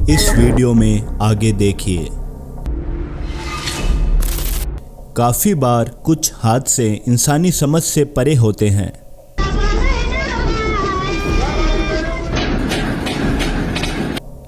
इस वीडियो में आगे देखिए। काफ़ी बार कुछ हादसे इंसानी समझ से परे होते हैं।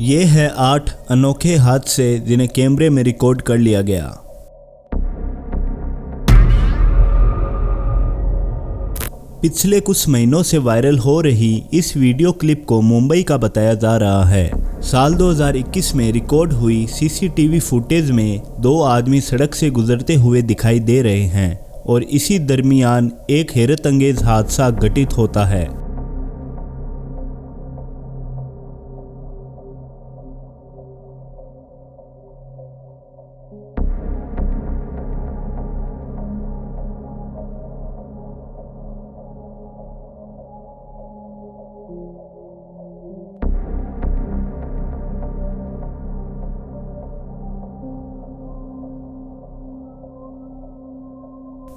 ये है 8 अनोखे हादसे जिन्हें कैमरे में रिकॉर्ड कर लिया गया। पिछले कुछ महीनों से वायरल हो रही इस वीडियो क्लिप को मुंबई का बताया जा रहा है। साल 2021 में रिकॉर्ड हुई सीसीटीवी फुटेज में 2 आदमी सड़क से गुजरते हुए दिखाई दे रहे हैं और इसी दरमियान एक हैरतअंगेज हादसा घटित होता है।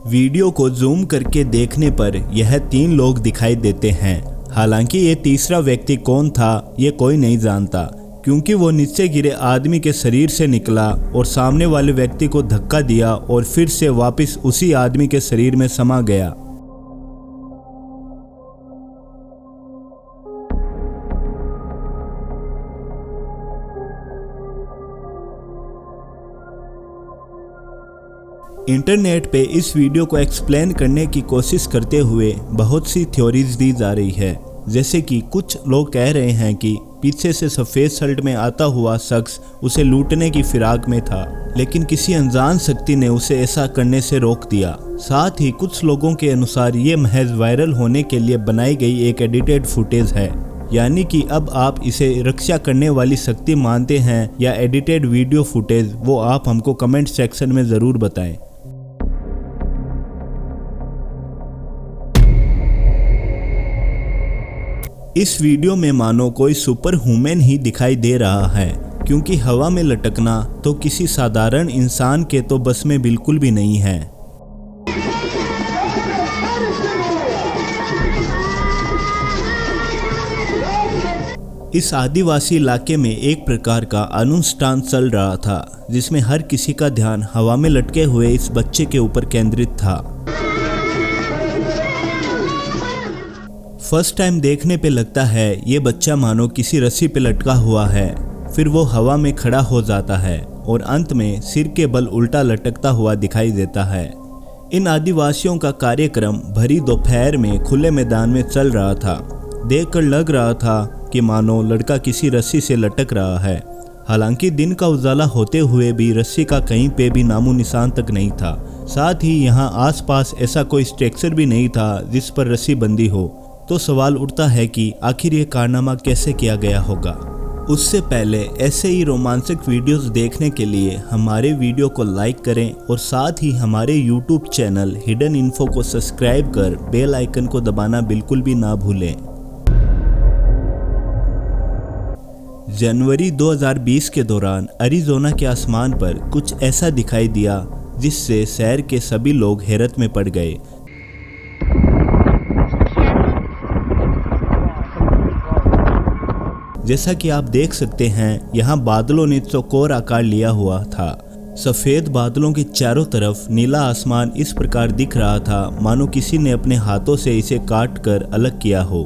वीडियो को जूम करके देखने पर यह 3 लोग दिखाई देते हैं। हालांकि ये तीसरा व्यक्ति कौन था ये कोई नहीं जानता, क्योंकि वो नीचे गिरे आदमी के शरीर से निकला और सामने वाले व्यक्ति को धक्का दिया और फिर से वापस उसी आदमी के शरीर में समा गया। इंटरनेट पे इस वीडियो को एक्सप्लेन करने की कोशिश करते हुए बहुत सी थ्योरीज दी जा रही है। जैसे कि कुछ लोग कह रहे हैं कि पीछे से सफ़ेद शर्ट में आता हुआ शख्स उसे लूटने की फिराक में था, लेकिन किसी अनजान शक्ति ने उसे ऐसा करने से रोक दिया। साथ ही कुछ लोगों के अनुसार ये महज वायरल होने के लिए बनाई गई एक एडिटेड फुटेज है। यानी कि अब आप इसे रक्षा करने वाली शक्ति मानते हैं या एडिटेड वीडियो फुटेज, वो आप हमको कमेंट सेक्शन में ज़रूर बताएं। इस वीडियो में मानो कोई सुपर ह्यूमन ही दिखाई दे रहा है, क्योंकि हवा में लटकना तो किसी साधारण इंसान के तो बस में बिल्कुल भी नहीं है। इस आदिवासी इलाके में एक प्रकार का अनुष्ठान चल रहा था, जिसमें हर किसी का ध्यान हवा में लटके हुए इस बच्चे के ऊपर केंद्रित था। फर्स्ट टाइम देखने पे लगता है ये बच्चा मानो किसी रस्सी पे लटका हुआ है, फिर वो हवा में खड़ा हो जाता है और अंत में सिर के बल उल्टा लटकता हुआ दिखाई देता है। इन आदिवासियों का कार्यक्रम भरी दोपहर में खुले मैदान में चल रहा था। देखकर लग रहा था कि मानो लड़का किसी रस्सी से लटक रहा है। हालांकि दिन का उजाला होते हुए भी रस्सी का कहीं पे भी नामो निशान तक नहीं था। साथ ही यहाँ आसपास ऐसा कोई स्ट्रक्चर भी नहीं था जिस पर रस्सी बंधी हो। तो सवाल उठता है कि आखिर ये कारनामा कैसे किया गया होगा। उससे पहले ऐसे ही रोमांचक वीडियोस देखने के लिए हमारे वीडियो को लाइक करें और साथ ही हमारे YouTube चैनल हिडन इन्फो को सब्सक्राइब कर बेल आइकन को दबाना बिल्कुल भी ना भूलें। जनवरी 2020 के दौरान अरिजोना के आसमान पर कुछ ऐसा दिखाई दिया जिससे शहर के सभी लोग हैरत में पड़ गए। जैसा कि आप देख सकते हैं, यहाँ बादलों ने चौकोर आकार लिया हुआ था। सफ़ेद बादलों के चारों तरफ नीला आसमान इस प्रकार दिख रहा था मानो किसी ने अपने हाथों से इसे काट कर अलग किया हो।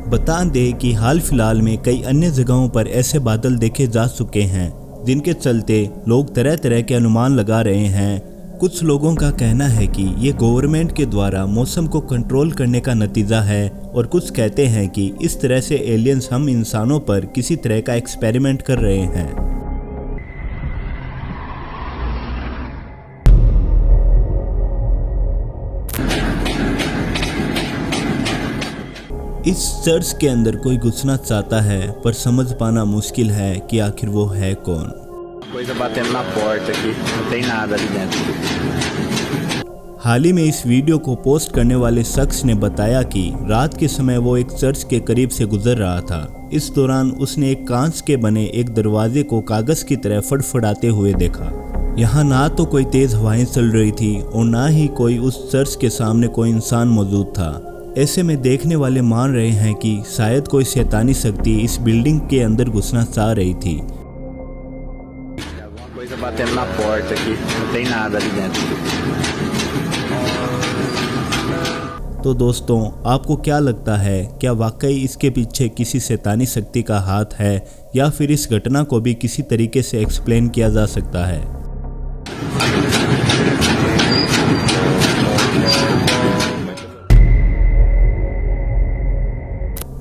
बता दें कि हाल फिलहाल में कई अन्य जगहों पर ऐसे बादल देखे जा चुके हैं, जिनके चलते लोग तरह तरह के अनुमान लगा रहे हैं। कुछ लोगों का कहना है कि ये गवर्नमेंट के द्वारा मौसम को कंट्रोल करने का नतीजा है और कुछ कहते हैं कि इस तरह से एलियंस हम इंसानों पर किसी तरह का एक्सपेरिमेंट कर रहे हैं। इस चर्च के अंदर कोई घुसना चाहता है, पर समझ पाना मुश्किल है कि आखिर वो है कौन। हाल ही में इस वीडियो को पोस्ट करने वाले शख्स ने बताया कि रात के समय वो एक चर्च के करीब से गुजर रहा था। इस दौरान उसने एक कांच के बने एक दरवाजे को कागज की तरह फड़फड़ाते हुए देखा। यहाँ ना तो कोई तेज हवाएं चल रही थी और ना ही कोई उस चर्च के सामने कोई इंसान मौजूद था। ऐसे में देखने वाले मान रहे हैं कि शायद कोई शैतानी शक्ति इस बिल्डिंग के अंदर घुसना चाह रही थी। Coisa batendo na porta aqui, não tem nada ali dentro. तो दोस्तों, आपको क्या लगता है, क्या वाकई इसके पीछे किसी शैतानी शक्ति का हाथ है या फिर इस घटना को भी किसी तरीके से एक्सप्लेन किया जा सकता है?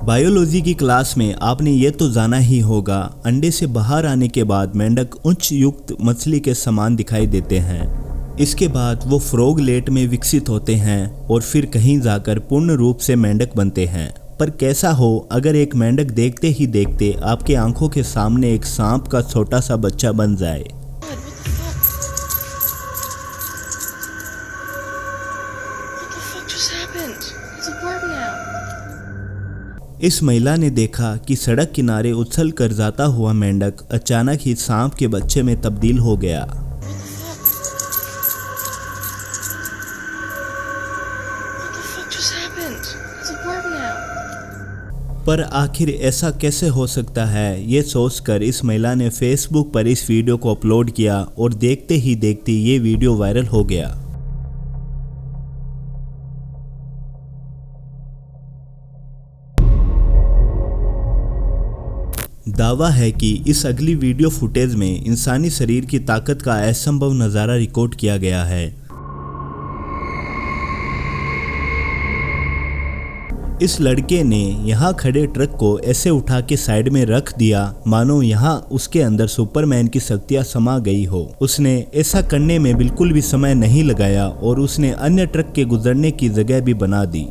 बायोलॉजी की क्लास में आपने ये तो जाना ही होगा, अंडे से बाहर आने के बाद मेंढक उच्च युक्त मछली के समान दिखाई देते हैं। इसके बाद वो फ्रॉगलेट में विकसित होते हैं और फिर कहीं जाकर पूर्ण रूप से मेंढक बनते हैं। पर कैसा हो अगर एक मेंढक देखते ही देखते आपके आंखों के सामने एक सांप का छोटा सा बच्चा बन जाए। इस महिला ने देखा कि सड़क किनारे उछल कर जाता हुआ मेंढक अचानक ही सांप के बच्चे में तब्दील हो गया। पर आखिर ऐसा कैसे हो सकता है, ये सोचकर इस महिला ने फेसबुक पर इस वीडियो को अपलोड किया और देखते ही देखते ये वीडियो वायरल हो गया। दावा है कि इस अगली वीडियो फुटेज में इंसानी शरीर की ताकत का असंभव नज़ारा रिकॉर्ड किया गया है। इस लड़के ने यहाँ खड़े ट्रक को ऐसे उठा के साइड में रख दिया मानो यहाँ उसके अंदर सुपरमैन की शक्तियाँ समा गई हो। उसने ऐसा करने में बिल्कुल भी समय नहीं लगाया और उसने अन्य ट्रक के गुजरने की जगह भी बना दी।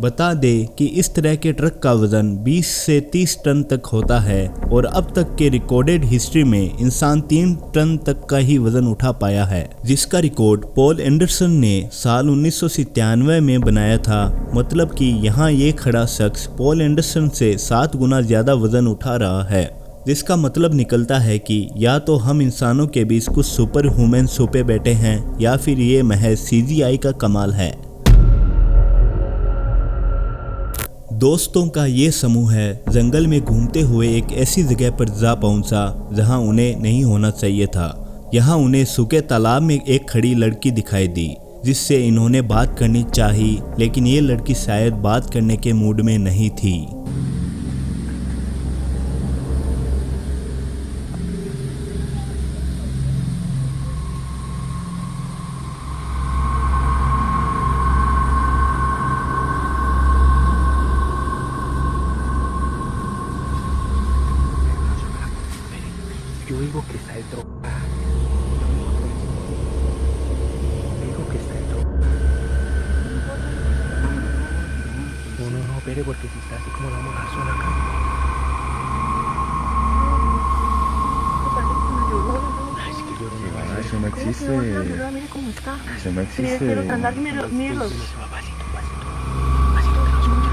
बता दे कि इस तरह के ट्रक का वजन 20 से 30 टन तक होता है और अब तक के रिकॉर्डेड हिस्ट्री में इंसान 3 टन तक का ही वजन उठा पाया है, जिसका रिकॉर्ड पॉल एंडरसन ने साल 1997 में बनाया था। मतलब कि यहाँ ये खड़ा शख्स पॉल एंडरसन से 7 गुना ज्यादा वजन उठा रहा है, जिसका मतलब निकलता है कि या तो हम इंसानों के बीच कुछ सुपर ह्यूमन छुपे बैठे हैं या फिर ये महज CGI का कमाल है। दोस्तों का ये समूह है जंगल में घूमते हुए एक ऐसी जगह पर जा पहुंचा जहां उन्हें नहीं होना चाहिए था। यहां उन्हें सूखे तालाब में एक खड़ी लड़की दिखाई दी जिससे इन्होंने बात करनी चाही, लेकिन ये लड़की शायद बात करने के मूड में नहीं थी। Yo digo que está el droga. Digo que está el droga. No, espere, porque si está así como la vamos a sola acá. Ay, es que yo no. Eso no existe. Mire cómo está. Eso no existe. Pero andar, mire los. Pasito, que no escucha.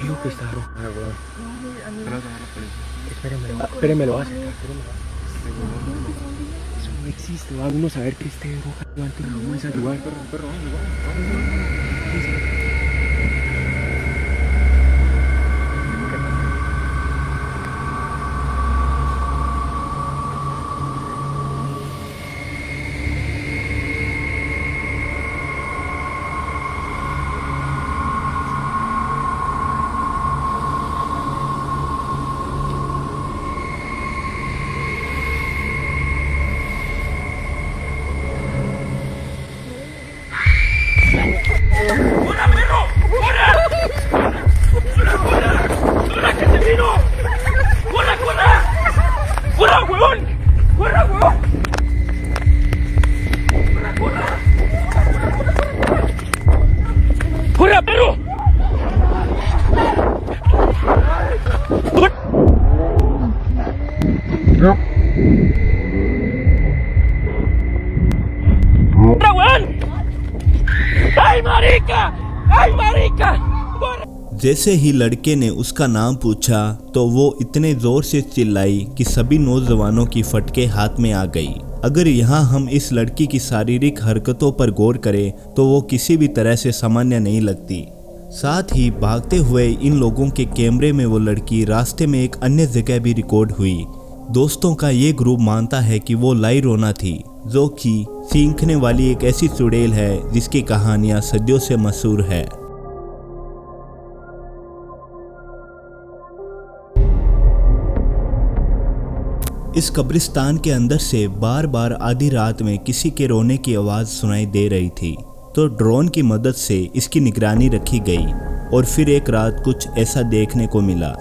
Digo que está droga. Espérenme, lo hace. Eso no existe. Va uno a saber que esté droga antes lo vamos a ayudar. Perro, जैसे ही लड़के ने उसका नाम पूछा तो वो इतने जोर से चिल्लाई कि सभी नौजवानों की फटके हाथ में आ गई। अगर यहाँ हम इस लड़की की शारीरिक हरकतों पर गौर करें तो वो किसी भी तरह से सामान्य नहीं लगती। साथ ही भागते हुए इन लोगों के कैमरे में वो लड़की रास्ते में एक अन्य जगह भी रिकॉर्ड हुई। दोस्तों का ये ग्रुप मानता है कि वो ला llorona थी, जो कि सींखने वाली एक ऐसी चुड़ैल है जिसकी कहानियां सदियों से मशहूर है। इस कब्रिस्तान के अंदर से बार बार आधी रात में किसी के रोने की आवाज़ सुनाई दे रही थी, तो ड्रोन की मदद से इसकी निगरानी रखी गई और फिर एक रात कुछ ऐसा देखने को मिला।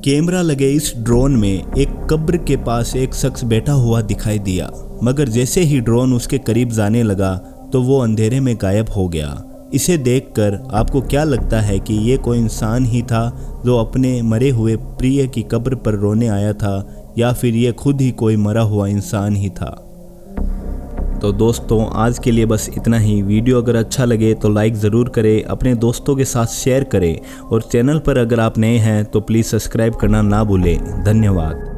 कैमरा लगे इस ड्रोन में एक कब्र के पास एक शख्स बैठा हुआ दिखाई दिया, मगर जैसे ही ड्रोन उसके करीब जाने लगा तो वो अंधेरे में गायब हो गया। इसे देखकर आपको क्या लगता है कि ये कोई इंसान ही था जो अपने मरे हुए प्रिय की कब्र पर रोने आया था, या फिर ये खुद ही कोई मरा हुआ इंसान ही था? तो दोस्तों आज के लिए बस इतना ही। वीडियो अगर अच्छा लगे तो लाइक ज़रूर करें, अपने दोस्तों के साथ शेयर करें और चैनल पर अगर आप नए हैं तो प्लीज़ सब्सक्राइब करना ना भूलें। धन्यवाद।